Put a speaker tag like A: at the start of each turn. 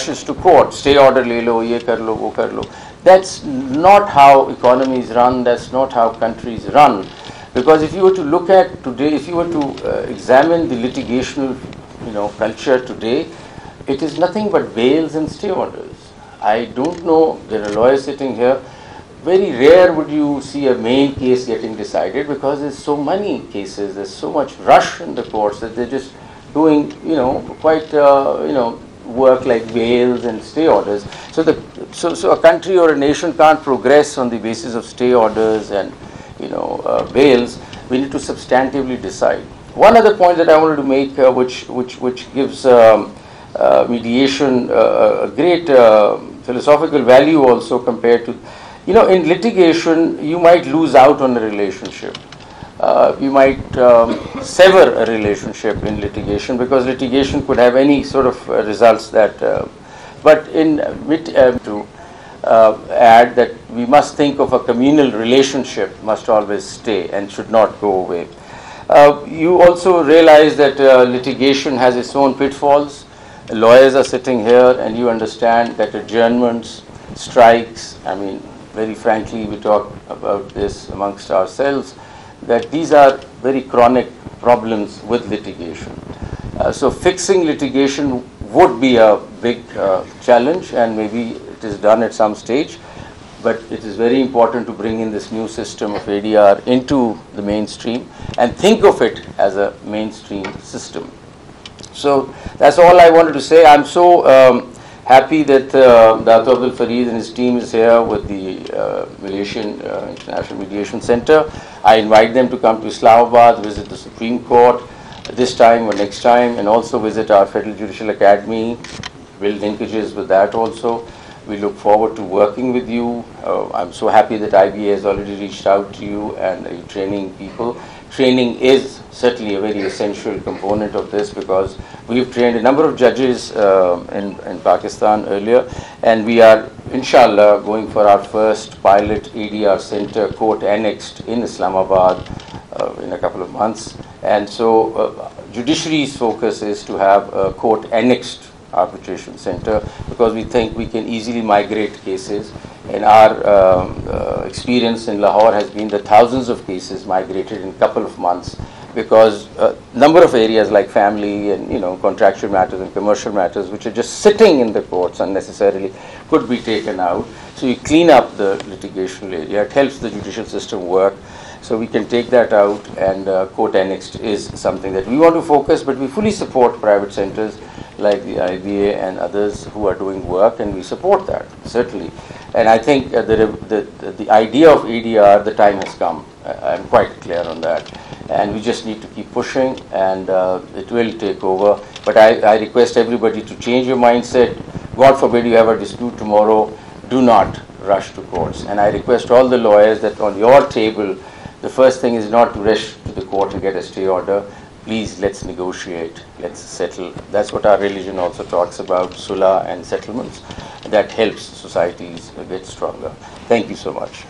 A: rushes to court, stay order le lo, ye kar lo, wo kar lo. That's not how economies run, that's not how countries run. Because if you were to look at today, if you were to examine the litigational culture today, it is nothing but bails and stay orders. I don't know, there are lawyers sitting here, very rare would you see a main case getting decided because there's so many cases, there's so much rush in the courts that they're just doing, quite, work like bails and stay orders. So a country or a nation can't progress on the basis of stay orders and, bails. We need to substantively decide. One other point that I wanted to make, which gives mediation a great philosophical value also compared to, in litigation, you might lose out on a relationship. You might sever a relationship in litigation because litigation could have any sort of results that, but to add that we must think of a communal relationship must always stay and should not go away. You also realize that litigation has its own pitfalls. Lawyers are sitting here and you understand that adjournments, strikes, I mean, very frankly, we talk about this amongst ourselves, that these are very chronic problems with litigation. So fixing litigation would be a big challenge, and maybe it is done at some stage, but it is very important to bring in this new system of ADR into the mainstream and think of it as a mainstream system. So that's all I wanted to say. I'm so happy that Dr. Abdul Fareed and his team is here with the Malaysian International Mediation Center. I invite them to come to Islamabad, visit the Supreme Court this time or next time, and also visit our Federal Judicial Academy, build linkages with that also. We look forward to working with you. I'm so happy that IBA has already reached out to you and are training people. Training is certainly a very essential component of this because we've trained a number of judges in Pakistan earlier, and we are, inshallah, going for our first pilot ADR center, court annexed in Islamabad in a couple of months. And so judiciary's focus is to have a court annexed arbitration center because we think we can easily migrate cases. And our experience in Lahore has been that thousands of cases migrated in a couple of months because a number of areas like family and contractual matters and commercial matters which are just sitting in the courts unnecessarily could be taken out. So you clean up the litigational area. It helps the judicial system work. So we can take that out, and court annexed is something that we want to focus, but we fully support private centers like the IBA and others who are doing work, and we support that, certainly. And I think the idea of ADR, the time has come. I'm quite clear on that. And we just need to keep pushing, and it will take over. But I request everybody to change your mindset. God forbid you have a dispute tomorrow, do not rush to courts. And I request all the lawyers that on your table, the first thing is not to rush to the court and get a stay order. Please, let's negotiate, let's settle. That's what our religion also talks about, sulah and settlements. That helps societies get stronger. Thank you so much.